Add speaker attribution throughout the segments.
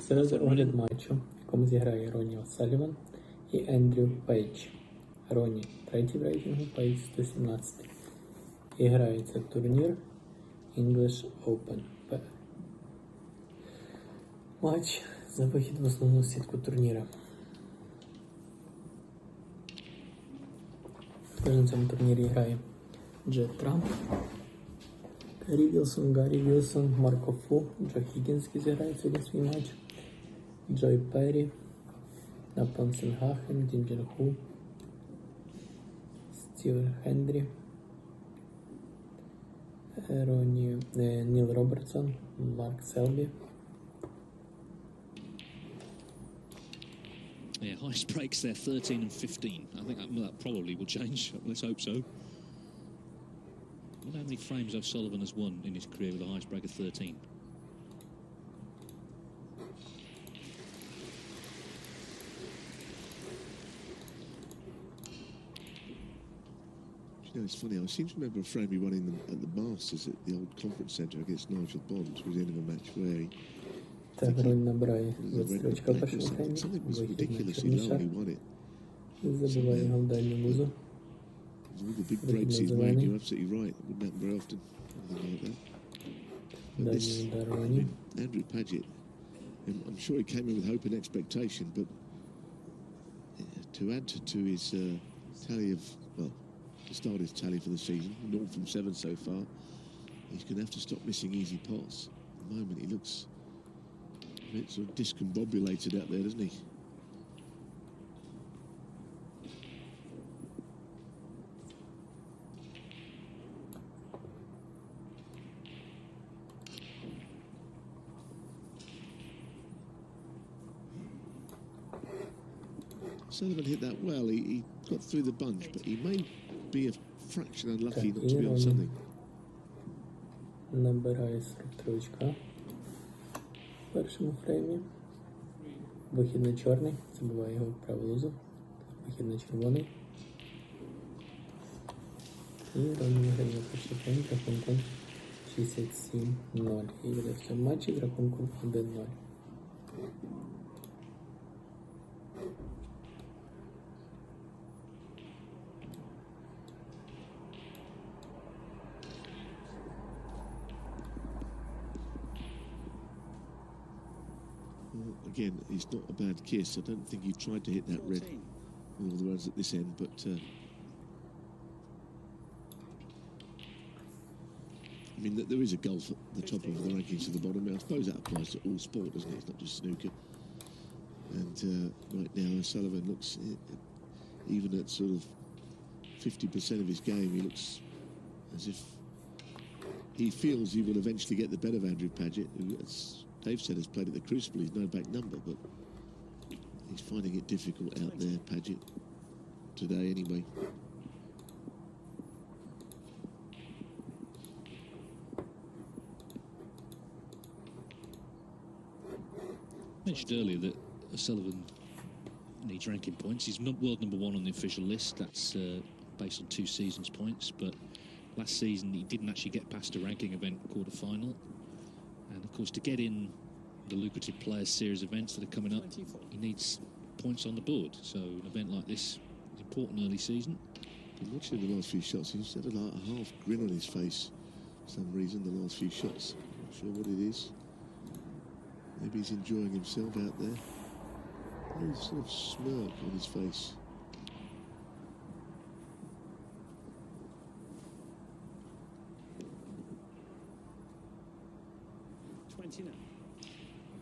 Speaker 1: Серед огляд матчу, в якому зіграє Ронні О'Саліван і Ендрю Пейдж. Ронні третій в рейтингу, Пейдж 117. І грається турнір English Open. Матч за вихід в основну сітку турніра. Також на цьому турнірі грає Джет Трамп, Гаррі Вілсон, Гаррі Вілсон, Марко Фу, Джо Хіггінс зіграє сьогодні свій матч, Джой Перрі, Напон Сенгахен, Дінджер Ху, Стівен Хендрі, Ніл Робертсон, Марк Селбі.
Speaker 2: Yeah, highest breaks there, 13 and 15. I think that probably will change. Let's hope so. I wonder how many frames O'Sullivan has won in his career with a highest break of 13.
Speaker 3: You know, it's funny, I seem to remember a frame he won at the Masters at the old conference centre against Nigel Bond towards the end of a match where he...
Speaker 1: Так, Ронні набирає 20 очка в першому таймі, вихід на чорний шар, забиває його в дальню лузу. Вихід на зелений. Дальній удар Ронні.
Speaker 3: Andrew Pagett, I'm sure he came in with hope and expectation, but to add to his tally of, well, to start his tally for the season, 0 from 7 so far, he's going to have to stop missing easy pots. At the moment, he looks a bit sort of discombobulated out there, doesn't he? Sullivan hit that well. He got through the bunch, but he may be a fraction unlucky not to be on something.
Speaker 1: Набирає 43 очка в першому фреймі. Вихід на чорний, забиває його в праву лузу. Вихід на червоний. І Ронні виграє перший фрейм з рахунком 67-0. І буде в цьому матчі з рахунком 1-0.
Speaker 3: Again, it's not a bad kiss. I don't think he tried to hit that red with all the runs at this end, but I mean, there is a gulf at the top of the rankings to the bottom. I suppose that applies to all sport, doesn't it? It's not just snooker. And right now, O'Sullivan looks, even at sort of 50% of his game, he looks as if he feels he will eventually get the better of Andrew Pagett, who, as Dave said, has played at the Crucible. He's no back number, but he's finding it difficult out there, Pagett, today anyway.
Speaker 2: I mentioned earlier that O'Sullivan needs ranking points. He's world number 1 on the official list. That's based on 2 seasons points, but last season he didn't actually get past a ranking event quarter-final. And of course, to get in the lucrative Players Series events that are coming up, he needs points on the board. So an event like this is important early season.
Speaker 3: Been watching the last few shots, he's had a half grin on his face for some reason, the last few shots. Not sure what it is. Maybe he's enjoying himself out there. There's a sort of smirk on his face.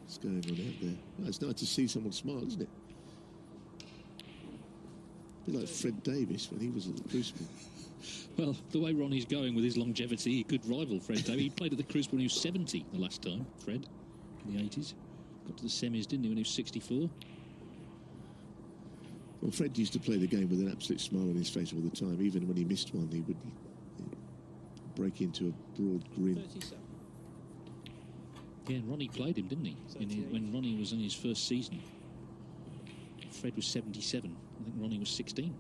Speaker 3: What's going on out there? Well, it's nice to see someone smile, isn't it? A bit like Fred Davis when he was at the Crucible.
Speaker 2: Well, the way Ronnie's going with his longevity, he could rival Fred Davis. He played at the Crucible when he was 70 the last time, Fred, in the 80s. Got to the semis, didn't he, when he was 64?
Speaker 3: Well, Fred used to play the game with an absolute smile on his face all the time. Even when he missed one, he would break into a broad grin.
Speaker 2: 37. Yeah, and Ronnie played him, didn't he? When Ronnie was in his first season. Fred was 77. I think Ronnie was 16.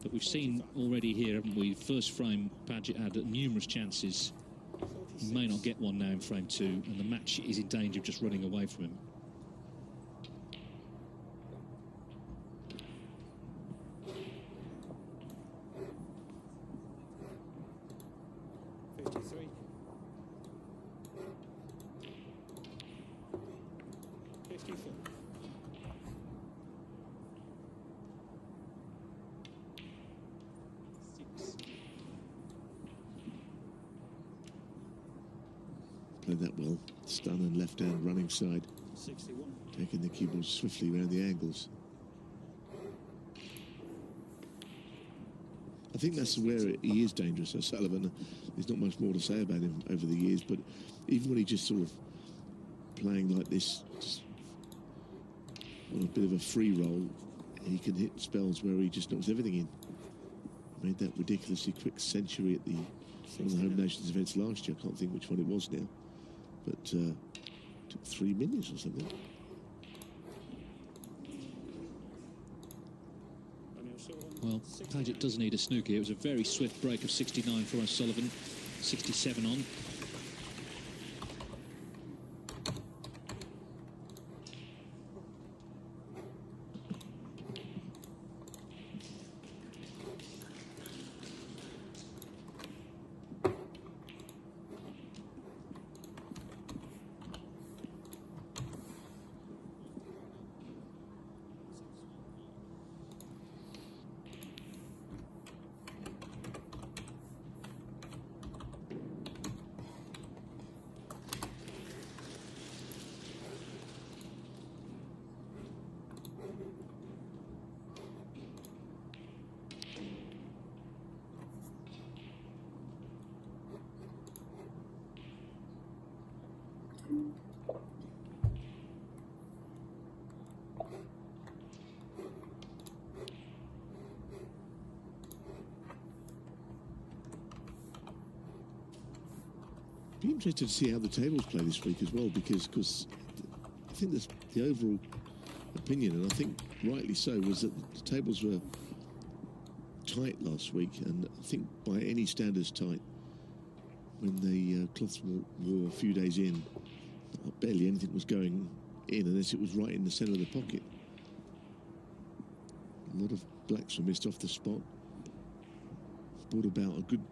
Speaker 2: But But we've seen already here, haven't we? First frame, Pagett had numerous chances. He may not get one now in frame 2, and the match is in danger of just running away from him.
Speaker 3: Played that well. Stun and left hand running side.
Speaker 4: 61.
Speaker 3: Taking the cue ball swiftly around the angles. I think that's where he is dangerous, O'Sullivan. There's not much more to say about him over the years, but even when he just sort of playing like this, on a bit of a free roll, he can hit spells where he just knocks everything in. Made that ridiculously quick century at one of the Home Nations events last year. I can't think which one it was now, but took 3 minutes or something.
Speaker 2: Well, Pagett does need a snooker. It was a very swift break of 69 for O'Sullivan, 67 on.
Speaker 3: Be interested to see how the tables play this week as well, because I think the overall opinion, and I think rightly so, was that the tables were tight last week, and I think by any standards tight. When the cloths wore a few days in, barely anything was going in unless it was right in the centre of the pocket. A lot of blacks were missed off the spot. Brought about a good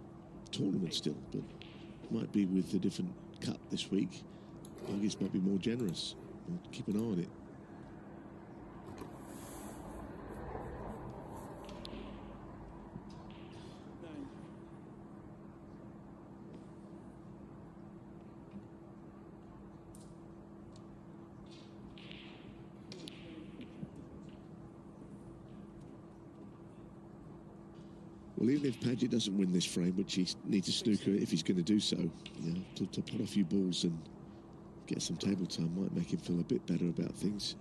Speaker 3: tournament still, but might be with a different cut this week. Pagett might be more generous. We'll keep an eye on it. Well, even if Pagett doesn't win this frame, which he needs a snooker if he's going to do so, you know, to pot a few balls and get some table time might make him feel a bit better about things.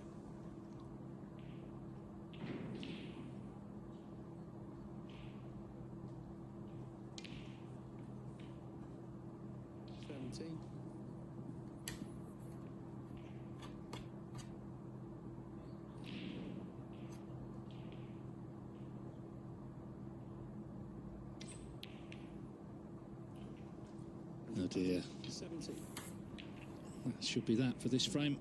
Speaker 2: Oh dear.
Speaker 4: 70.
Speaker 2: That should be that for this frame.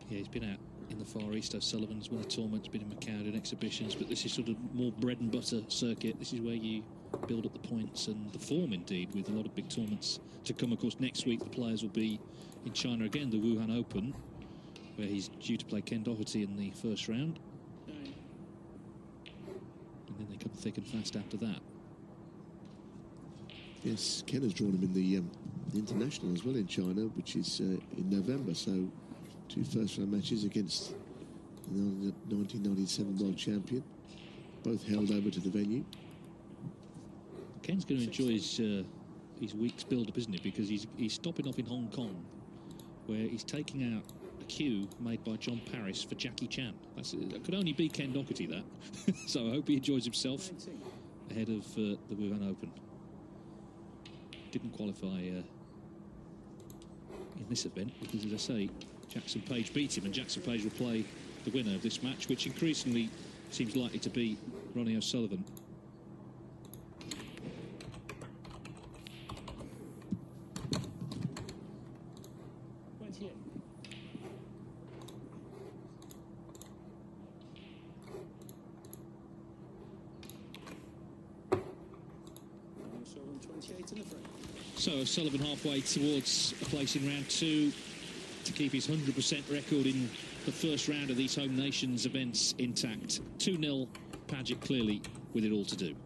Speaker 2: Yeah, he's been out in the Far East. O'Sullivan's won a tournament, been in Macau in exhibitions, but this is sort of more bread and butter circuit. This is where you build up the points and the form, indeed, with a lot of big tournaments to come. Of course, next week the players will be in China again, the Wuhan Open, where he's due to play Ken Doherty in the first round. And then they come thick and fast after that.
Speaker 3: Yes, Ken has drawn him in the international as well in China, which is in November. So 2 first-round matches against the 1997 world champion, both held over to the venue.
Speaker 2: Ken's going to enjoy his week's build-up, isn't he? Because he's stopping off in Hong Kong, where he's taking out a cue made by John Paris for Jackie Chan. That could only be Ken Doherty, that. So I hope he enjoys himself ahead of the Wuhan Open. didn't qualify in this event because, as I say, Jackson Page beat him, and Jackson Page will play the winner of this match, which increasingly seems likely to be Ronnie O'Sullivan. So O'Sullivan halfway towards a place in round 2 to keep his 100% record in the first round of these Home Nations events intact. 2-0, Pagett clearly with it all to do.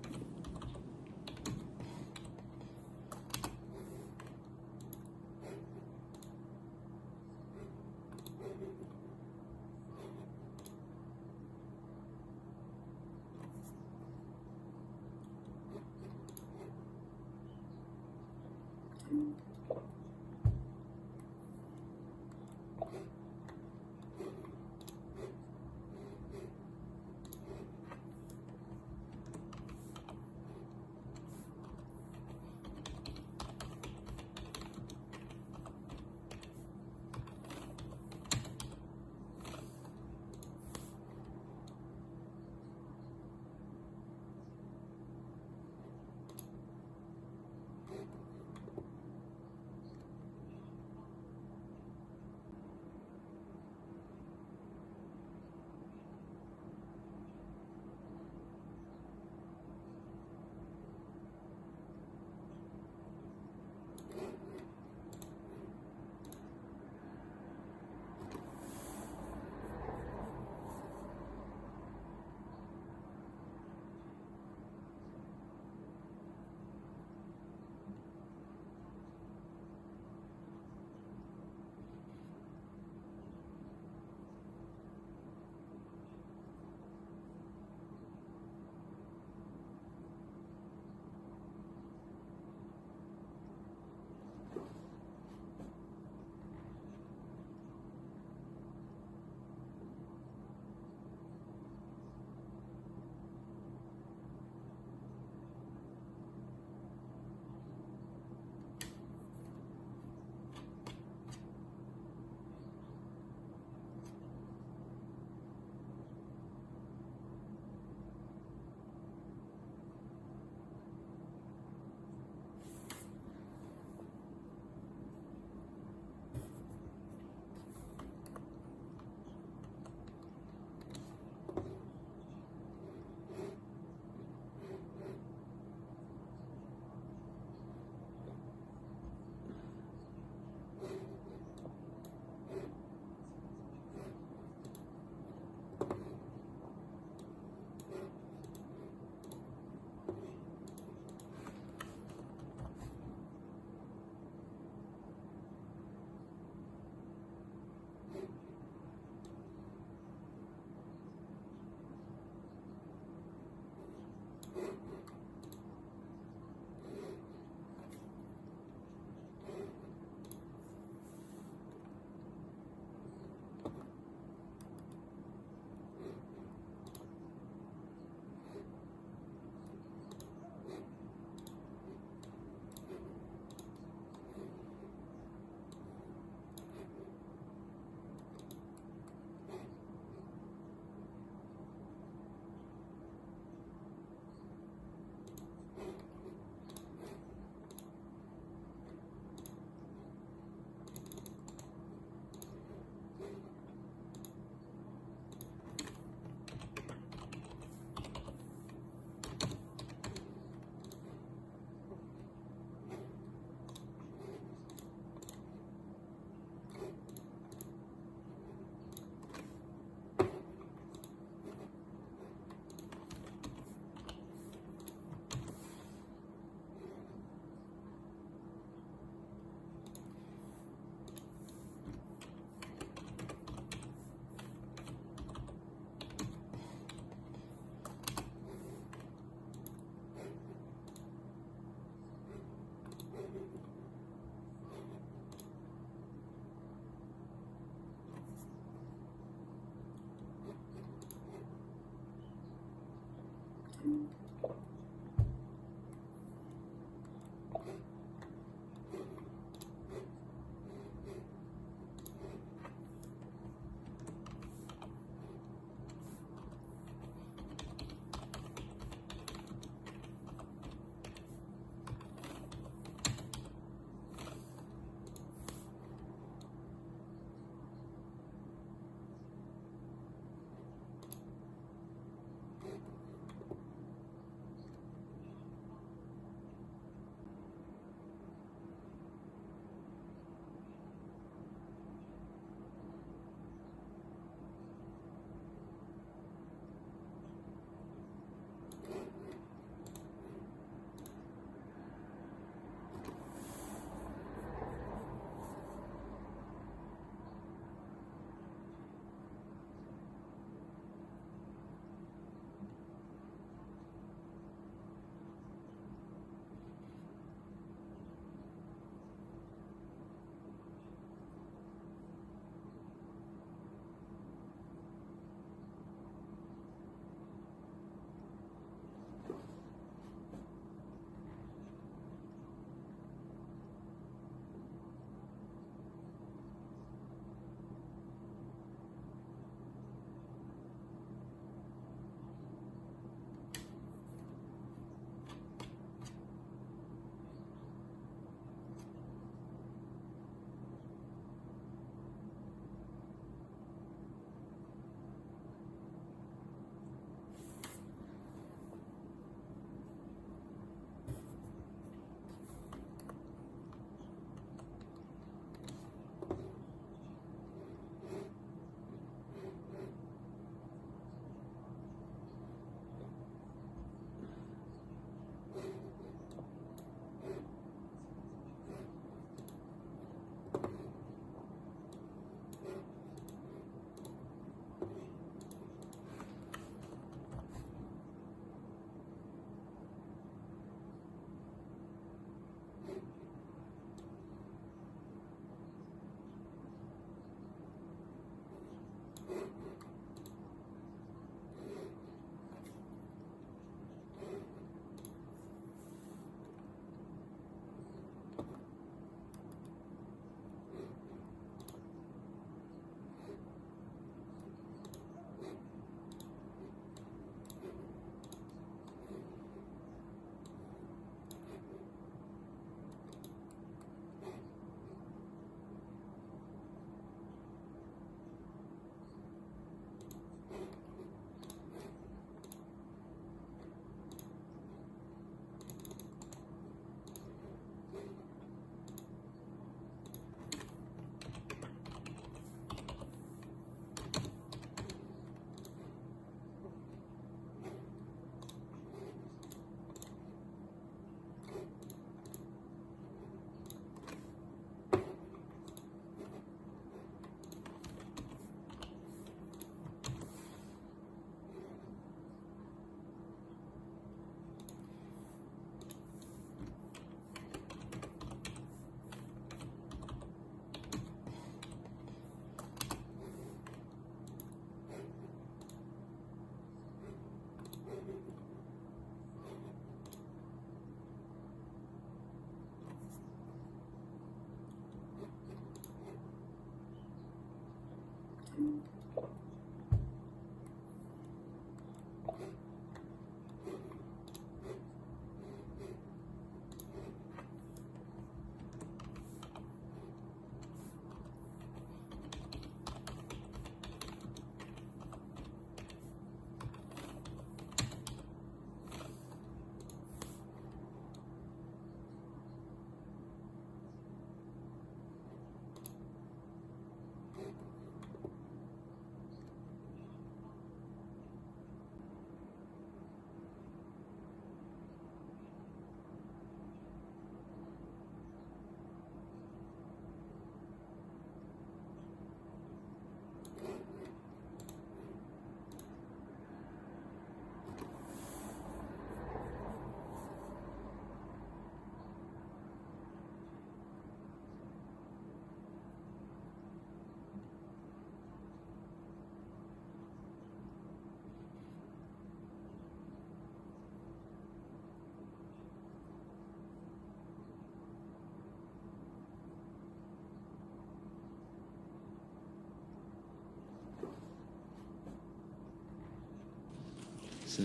Speaker 3: So,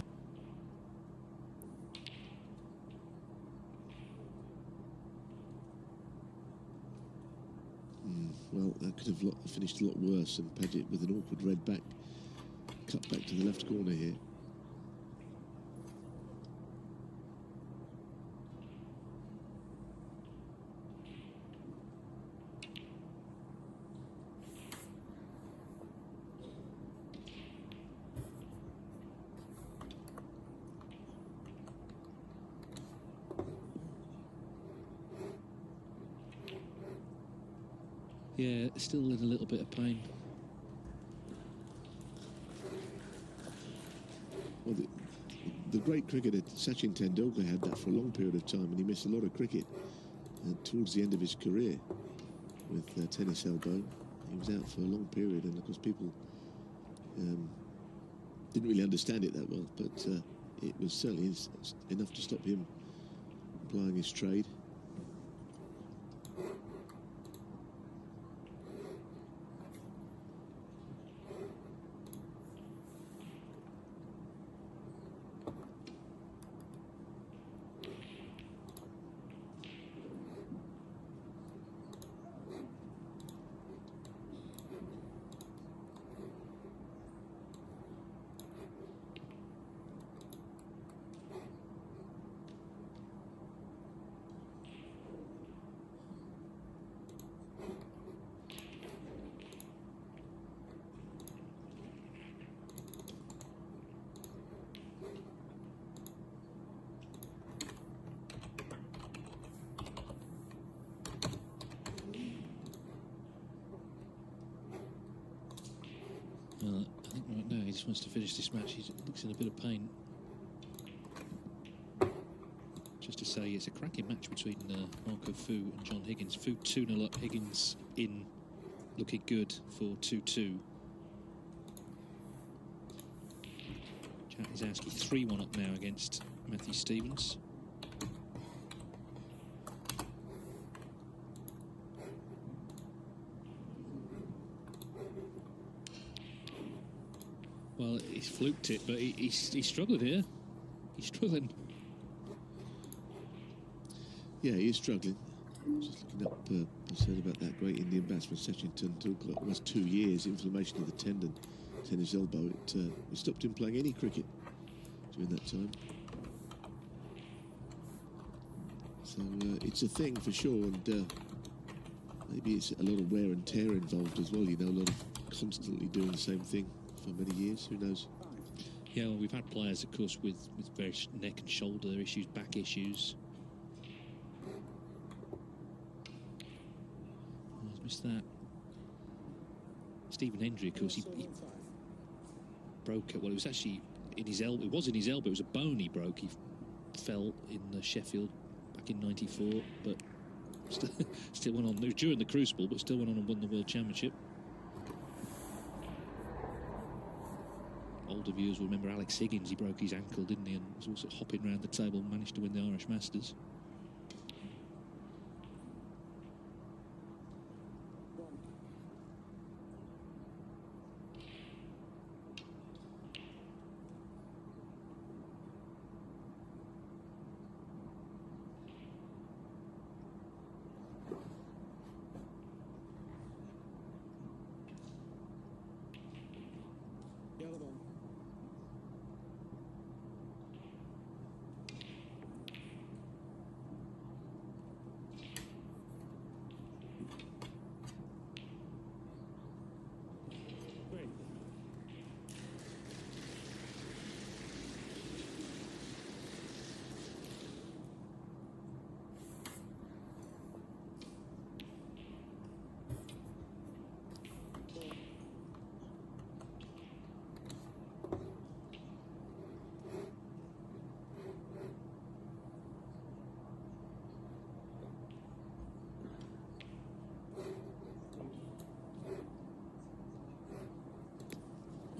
Speaker 3: well, that could have finished a lot worse, and Pagett with an awkward red back, cut back to the left corner here.
Speaker 2: Yeah, still in a little bit of pain.
Speaker 3: Well, the great cricketer Sachin Tendulkar had that for a long period of time, and he missed a lot of cricket towards the end of his career with tennis elbow. He was out for a long period, and of course people didn't really understand it that well, but it was certainly enough to stop him plying his trade.
Speaker 2: I think right now he just wants to finish this match. He looks in a bit of pain. Just to say, it's a cracking match between Marco Fu and John Higgins. Fu 2-0 up, Higgins in, looking good for 2-2. Jack Izowski 3-1 up now against Matthew Stevens. Well, he's fluked it, but he's struggled here. He's struggling.
Speaker 3: Yeah, he is struggling. Just looking up, I said about that great Indian batsman Sachin Tendulkar. Almost 2 years, inflammation of the tendon, tennis elbow. It stopped him playing any cricket during that time. So it's a thing for sure, and maybe it's a lot of wear and tear involved as well. You know, a lot of constantly doing the same thing for many years. Who knows?
Speaker 2: Yeah, well, we've had players, of course, with various neck and shoulder issues, back issues. Oh, missed that. Stephen Hendry, of course, he broke it. Well, it was actually in his elbow. It was in his elbow. It was a bone he broke. He fell in Sheffield back in '94, but still went on. It was during the Crucible, but still went on and won the World Championship. Older viewers will remember Alex Higgins. He broke his ankle, didn't he? And was also hopping around the table and managed to win the Irish Masters.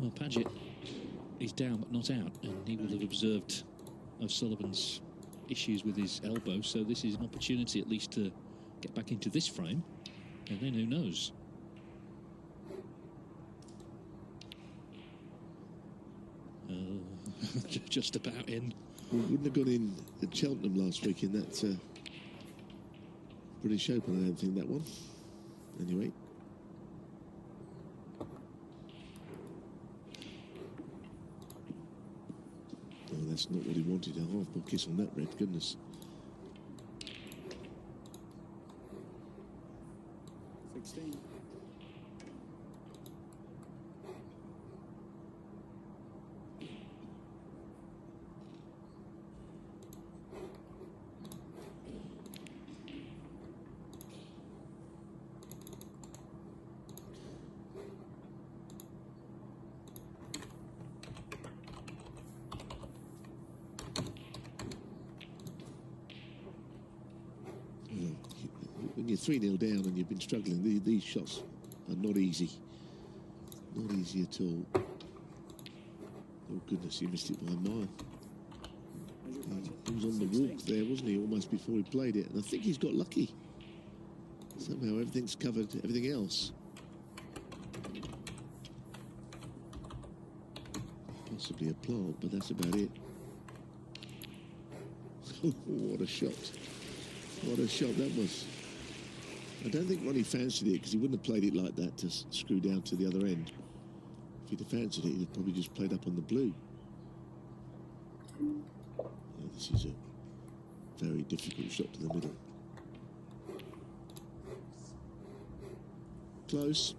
Speaker 2: Well, Pagett is down but not out, and he will have observed O'Sullivan's issues with his elbow, so this is an opportunity at least to get back into this frame, and then who knows. Just about in.
Speaker 3: We wouldn't have gone in at Cheltenham last week in that British Open, I don't think, that one. Anyway. Oh, that's not what he wanted. A half-ball kiss on that red, goodness.
Speaker 4: 16.
Speaker 3: When you're 3-0 down and you've been struggling, these shots are not easy. Not easy at all. Oh, goodness, he missed it by a mile. He was on the walk there, wasn't he, almost before he played it. And I think he's got lucky. Somehow everything's covered everything else. Possibly a plant, but that's about it. What a shot. What a shot that was. I don't think Ronnie fancied it, because he wouldn't have played it like that to screw down to the other end. If he'd have fancied it, he'd have probably just played up on the blue. Yeah, this is a very difficult shot to the middle. Close.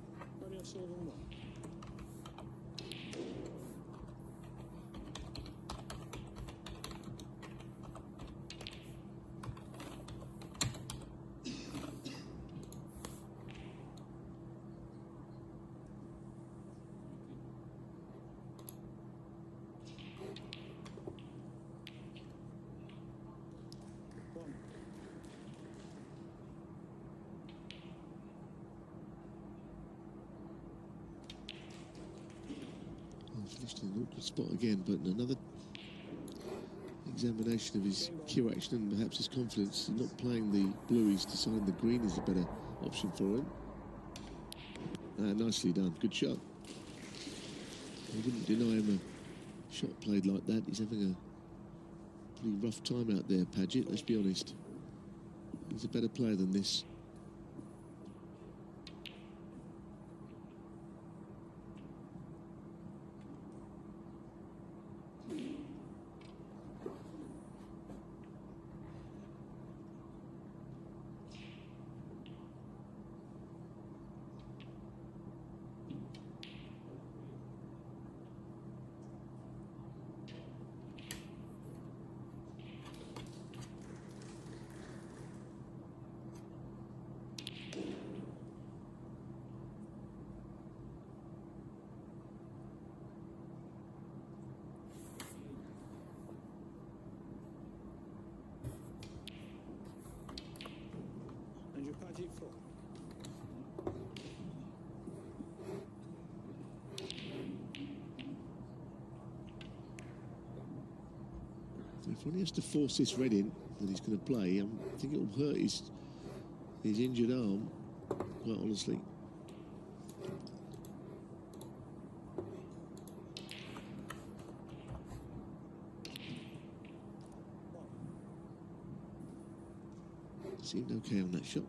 Speaker 3: Finished in an awkward spot again, but another examination of his cue action and perhaps his confidence. Not playing the blue, he's decided the green is a better option for him. Nicely done, good shot. I wouldn't deny him a shot played like that. He's having a pretty rough time out there, Pagett, let's be honest. He's a better player than this. If Ronnie has to force this red in that he's going to play, I think it will hurt his injured arm, quite honestly. Seemed okay on that shot.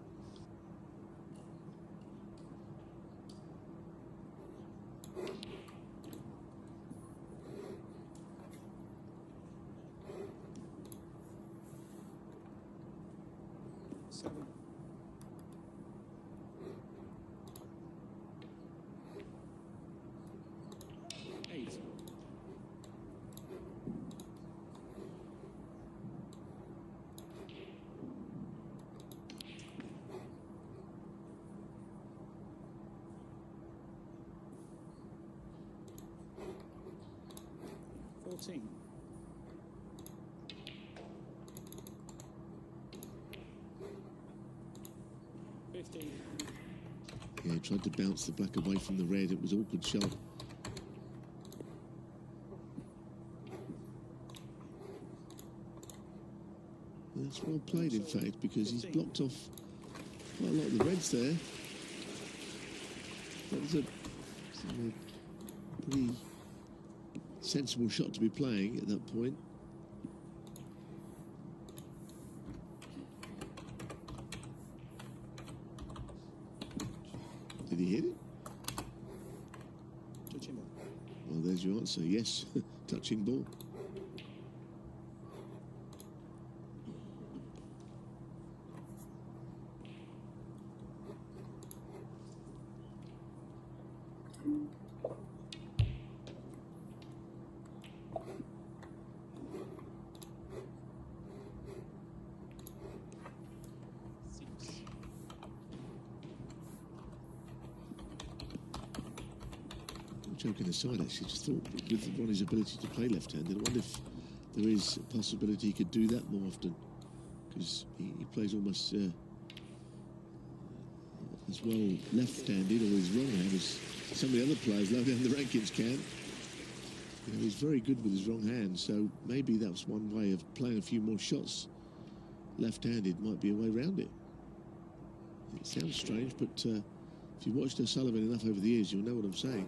Speaker 3: Yeah, tried to bounce the black away from the red. It was an awkward shot. It's well played, in fact, because he's blocked off quite a lot of the reds there. That was a pretty sensible shot to be playing at that point. Did he hit it?
Speaker 4: Touching ball.
Speaker 3: Well, there's your answer. Yes, touching ball. Joking aside, actually, just thought with Ronnie's ability to play left-handed, I wonder if there is a possibility he could do that more often, because he plays almost as well left-handed or his wrong hand as some of the other players low down the rankings can. You know, he's very good with his wrong hand, so maybe that was one way of playing a few more shots left-handed. Might be a way around it. It sounds strange, but if you watched O'Sullivan enough over the years, you'll know what I'm saying.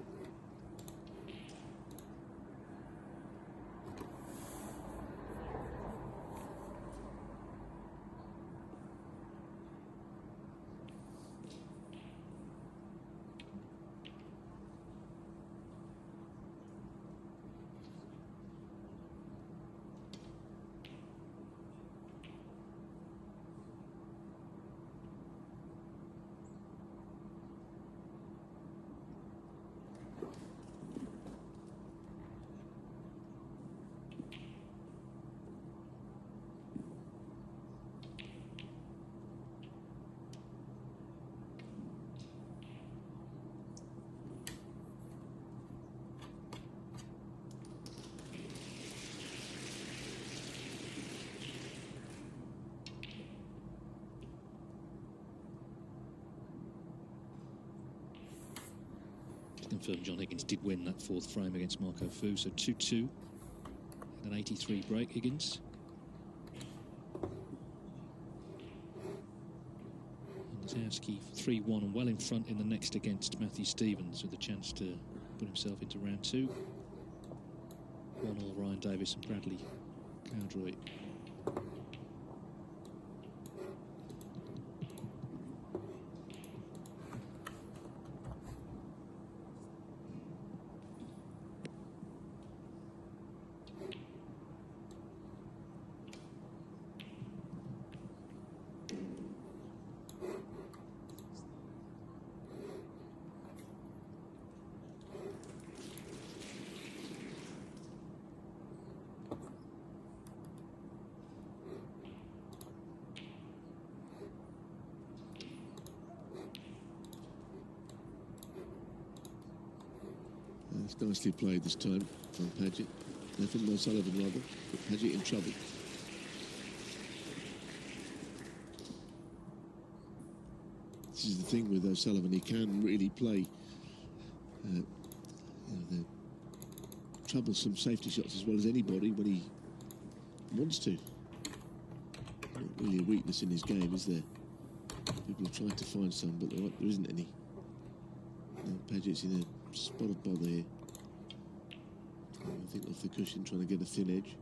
Speaker 2: Confirmed John Higgins did win that fourth frame against Marco Fu, so 2-2 and an 83 break. Higgins and Zowski 3-1 and well in front in the next against Matthew Stevens, with a chance to put himself into round 2. 1-all Ryan Davis and Bradley Cowdroy.
Speaker 3: It's nicely played this time from Pagett. From O'Sullivan, rather. But Pagett in trouble. This is the thing with O'Sullivan. He can really play you know, the troublesome safety shots as well as anybody when he wants to. Not really a weakness in his game, is there? People have tried to find some, but there isn't any. Pagett's in a spot of bother here. I think off the cushion, trying to get a thin edge.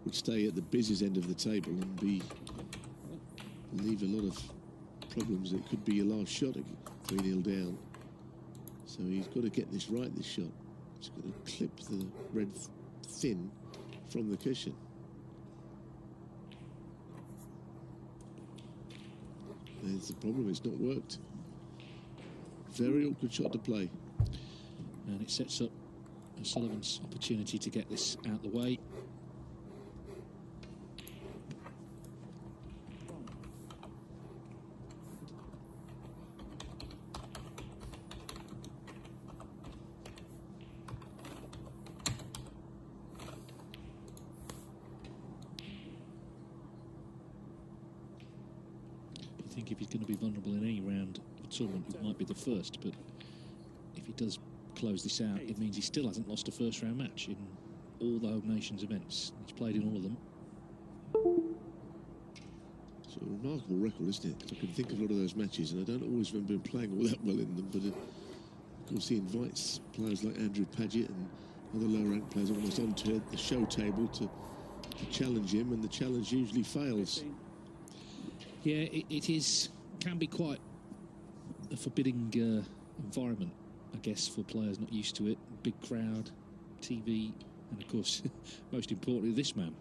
Speaker 3: Would stay at the busiest end of the table and leave a lot of problems. It could be your last shot, 3-0 down. So he's got to get this right, this shot. He's got to clip the red thin from the cushion. There's the problem, it's not worked. Very awkward shot to play.
Speaker 2: And it sets up O'Sullivan's opportunity to get this out the way. I think if he's going to be vulnerable in any round of the tournament, it might be the first. But if he does close this out, it means he still hasn't lost a first-round match in all the Home Nations events. He's played in all of them.
Speaker 3: It's a remarkable record, isn't it? 'Cause I can think of a lot of those matches, and I don't always remember him playing all that well in them. But of course, he invites players like Andrew Pagett and other lower-ranked players almost onto the show table to challenge him, and the challenge usually fails.
Speaker 2: Yeah, it can be quite a forbidding environment, I guess, for players not used to it. Big crowd, TV, and of course, most importantly, this man.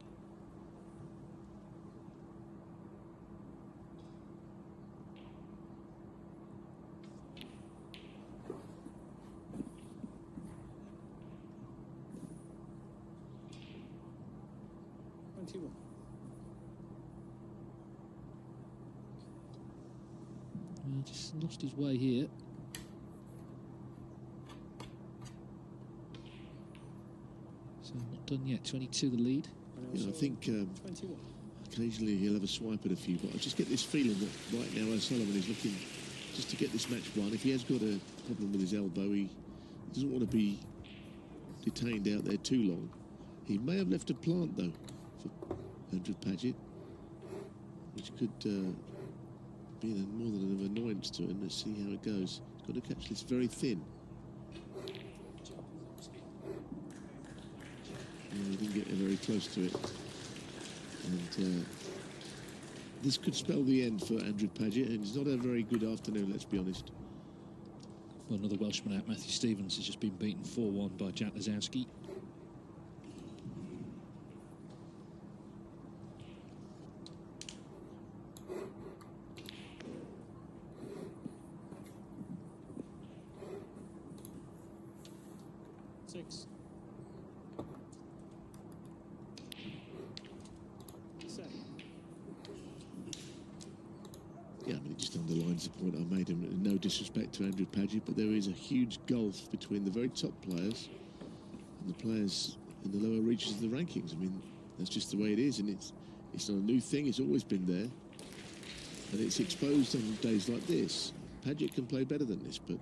Speaker 2: Just lost his way here. So not done yet. 22 the lead.
Speaker 3: Yeah, I think occasionally he'll have a swipe at a few, but I just get this feeling that right now O'Sullivan is looking just to get this match won. If he has got a problem with his elbow, he doesn't want to be detained out there too long. He may have left a plant, though, for Andrew Pagett, which could be more than an annoyance to him. Let's see how it goes. He's got to catch this very thin. He didn't get very close to it. And this could spell the end for Andrew Pagett, and it's not a very good afternoon, let's be honest.
Speaker 2: Well, another Welshman out, Matthew Stevens, has just been beaten 4-1 by Jack Lazowski.
Speaker 3: Yeah, I mean, it just underlines the point I made. And no disrespect to Andrew Pagett, but there is a huge gulf between the very top players and the players in the lower reaches of the rankings. I mean, that's just the way it is, and it's not a new thing. It's always been there, and it's exposed on days like this. Pagett can play better than this, but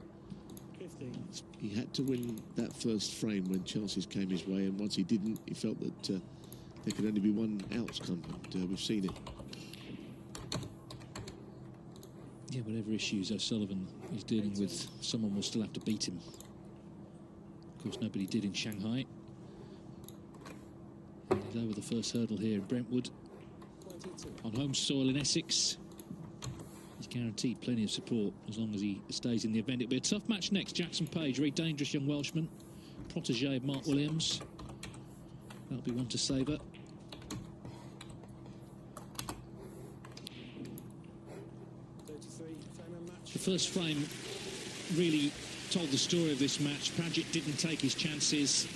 Speaker 3: he had to win that first frame when chances came his way, and once he didn't, he felt that there could only be one outcome, and we've seen it.
Speaker 2: Yeah, whatever issues O'Sullivan is dealing with, someone will still have to beat him. Of course, nobody did in Shanghai. And he's over the first hurdle here in Brentwood. On home soil in Essex. He's guaranteed plenty of support as long as he stays in the event. It'll be a tough match next. Jackson Page, very dangerous young Welshman. Protégé of Mark Williams. That'll be one to savour. The first frame really told the story of this match. Pagett didn't take his chances.